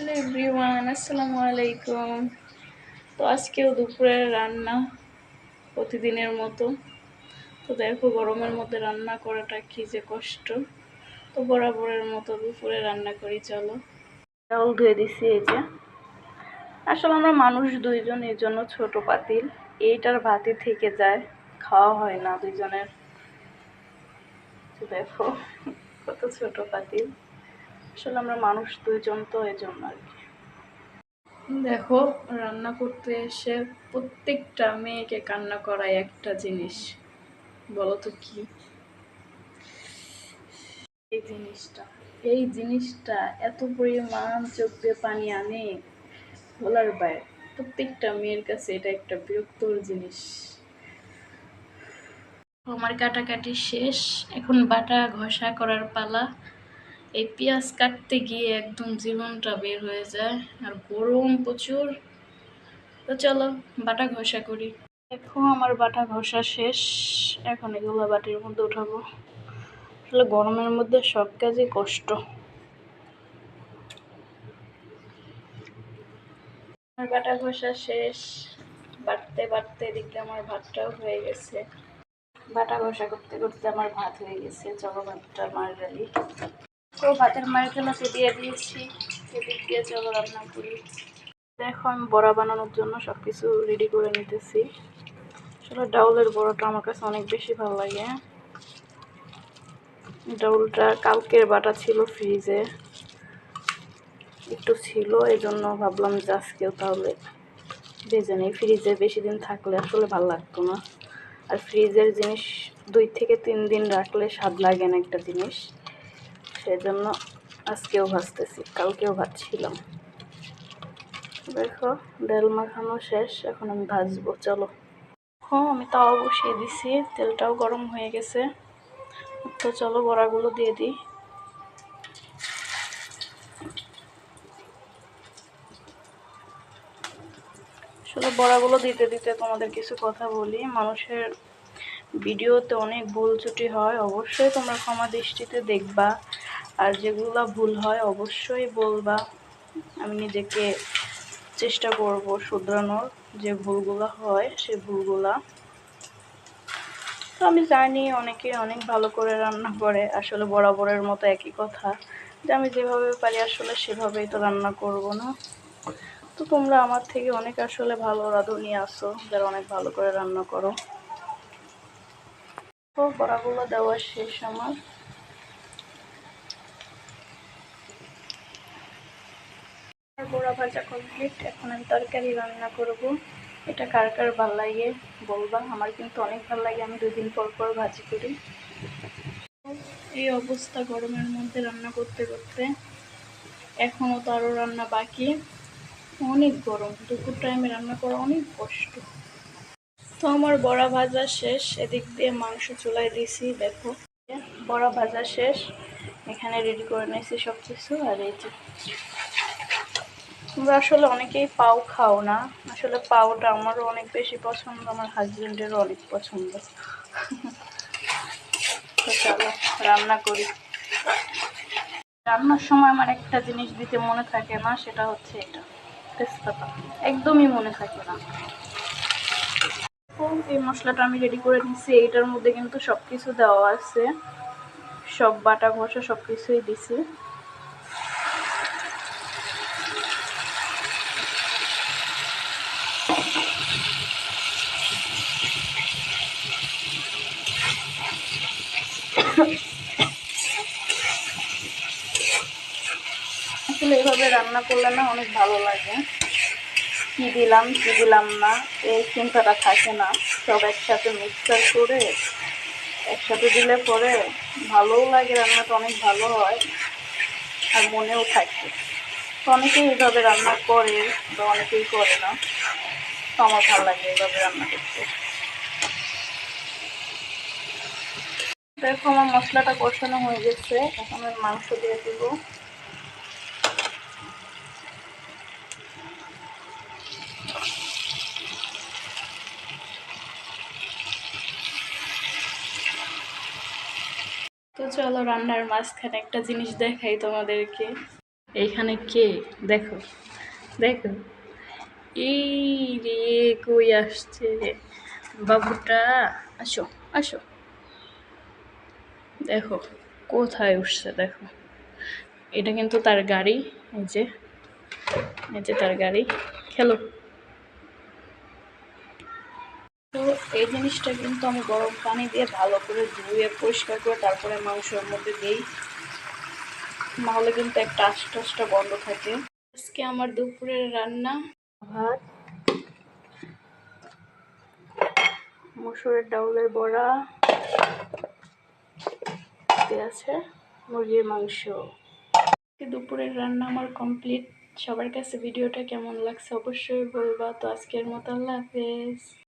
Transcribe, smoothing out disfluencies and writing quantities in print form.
Hello everyone, আসসালামু আলাইকুম। তো আজকেও দুপুরের রান্না প্রতিদিনের মতো। তো দেখো গরমের মধ্যে রান্না করাটা কি যে কষ্ট। তো বরাবরের মতো দুপুরে রান্না করি, চলো। চাউল ধুয়ে দিছি, এই যে। আসলে আমরা মানুষ দুইজন, এই জন্য ছোট পাতিল। এইটার ভাতই থেকে যায়, খাওয়া হয় না দুইজনের। দেখো কত ছোট পাতিল। আসলে আমরা মানুষ দুইজন, তো এই জন্য আর কি। দেখো রান্না করতে এসে প্রত্যেকটা মেয়েকে কান্না করায় একটা জিনিস, বলো তো কি? এই জিনিসটা এত পরিমাণ চোখ দিয়ে পানি আনে, বলার বাইরে। প্রত্যেকটা মেয়ের কাছে এটা একটা বিরক্তর জিনিস। আমার কাটাকাটি শেষ, এখন বাটা ঘষা করার পালা। এই পেঁয়াজ কাটতে গিয়ে একদম জীবনটা বের হয়ে যায়, আর গরম প্রচুর। তো চলো বাটা ঘষা করি। দেখো আমার বাটা ঘষা শেষ, এখন এগুলো বাটির মধ্যে উঠাবো। আসলে গরমের মধ্যে সব কাজই কষ্ট। আমার বাটা ঘষা শেষ, বাটতে বাটতে এদিকে আমার ভাতটাও হয়ে গেছে। বাটা ঘষা করতে করতে আমার ভাত হয়ে গেছে, চলো ভাতটা মার ডালি। তো ভাতের মারগুলোকে দিয়ে দিয়েছি, সেদিক দিয়ে চলো রান্না করি। দেখো আমি বড়া বানানোর জন্য সবকিছু রেডি করে নিতেছি। আসলে ডাউলের বড়াটা আমার কাছে অনেক বেশি ভালো লাগে। ডাউলটা কালকের বাটা ছিল, ফ্রিজে একটু ছিল, এই জন্য ভাবলাম যে আজকেও তাহলে ভেজে নেই। ফ্রিজে বেশি দিন থাকলে আসলে ভালো লাগতো না, আর ফ্রিজের জিনিস 2 থেকে 3 দিন রাখলে স্বাদ লাগে না একটা জিনিস। সেজন্য আজকেও ভাজতেছি, কালকেও ভাজছিলাম। দেখো ডাল মাখানো শেষ, এখন আমি ভাজবো, চলো। আমি তাওয়া বসিয়ে দিছি, তেলটাও গরম হয়ে গেছে। তো চলো বড়াগুলো দিয়ে দিই। আসলে বড়াগুলো দিতে দিতে তোমাদের কিছু কথা বলি। মানুষের ভিডিওতে অনেক ভুল ত্রুটি হয়, অবশ্যই তোমরা ক্ষমা দৃষ্টিতে দেখবা, আর যেগুলো ভুল হয় অবশ্যই বলবা। আমি নিজেকে চেষ্টা করব শুধরানোর, যে ভুলগুলো হয় সেই ভুলগুলা। তো আমি জানি অনেকে অনেক ভালো করে রান্না করে, আসলে বরাবরের মতো একই কথা, যে আমি যেভাবে পারি আসলে সেভাবেই তো রান্না করব না। তো তোমরা আমার থেকে অনেক আসলে ভালো রাঁধুনি আছো, যারা অনেক ভালো করে রান্না করো। তো বড়াগুলো দেওয়া শেষ আমার। বড়া ভাজা কমপ্লিট, এখন আমি তরকারি রান্না করব। এটা কার কার ভাল লাগে বলবা, আমার কিন্তু অনেক ভালো লাগে, আমি 2 দিন পর পর ভাজি করি। এই অবস্থা গরমের মধ্যে রান্না করতে করতে, এখনও তো আরও রান্না বাকি। অনেক গরম, দুপুর টাইমে রান্না করা অনেক কষ্ট। তো আমার বড়া ভাজা শেষ, এদিক দিয়ে মাংস চুলায় দিছি। দেখো বড়া ভাজা শেষ, এখানে রেডি করে নিয়েছি সব কিছু। আর এই যে তোমরা আসলে অনেকেই পাও খাও না, আসলে পাওটা আমারও অনেক বেশি পছন্দ, আমার হাজবেন্ডেরও অনেক পছন্দ। তো চলো রান্না করি। রান্নার সময় আমার একটা জিনিস দিতে মনে থাকে না, সেটা হচ্ছে এটা, তেজপাতা। একদমই মনে থাকে না। এই মশলাটা আমি রেডি করে দিচ্ছি, এইটার মধ্যে কিন্তু সব কিছু দেওয়া আছে, সব বাটা ঘষা সব কিছুই দিছি। আসলে এভাবে রান্না করলে না অনেক ভালো লাগে, কি দিলাম কি দিলাম না এই চিন্তাটা থাকে না। সব একসাথে মিক্সচার করে একসাথে দিলে পরে ভালোও লাগে, রান্নাটা অনেক ভালো হয় আর মনেও থাকে। তো অনেকেই এইভাবে রান্না করে, বা অনেকেই করে না। তো আমার ভালো লাগে এইভাবে রান্না করতে। দেখো আমার মশলাটা কষানো হয়ে গেছে, এখন আমি মাংস দিয়ে দিব। তো চলো রান্নার মাঝখানে একটা জিনিস দেখাই তোমাদেরকে। এইখানে কে? দেখো দেখো, এই রে কই আসছে বাবুটা, আসো আসো, দেখো কোথায় উঠছে, দেখো এটা কিন্তু তার গাড়ি, এই যে এই যে তার গাড়ি, খেলো। তো এই জিনিসটা কিন্তু আমি গরম পানি দিয়ে ভালো করে ধুয়ে পরিষ্কার করে তারপরে মাংসের মধ্যে দিই, নাহলে কিন্তু একটা আস্টা আস্টা গন্ধ থাকে। আজকে আমার দুপুরের রান্না ভাত, মসুরের ডাউলের বড়া, আছে মুরগির মাংস। দুপুরের রান্না আমার কমপ্লিট। সবার কাছে ভিডিওটা কেমন লাগছে অবশ্যই বলবা। তো আজকের মতো আল্লাহ হাফেজ।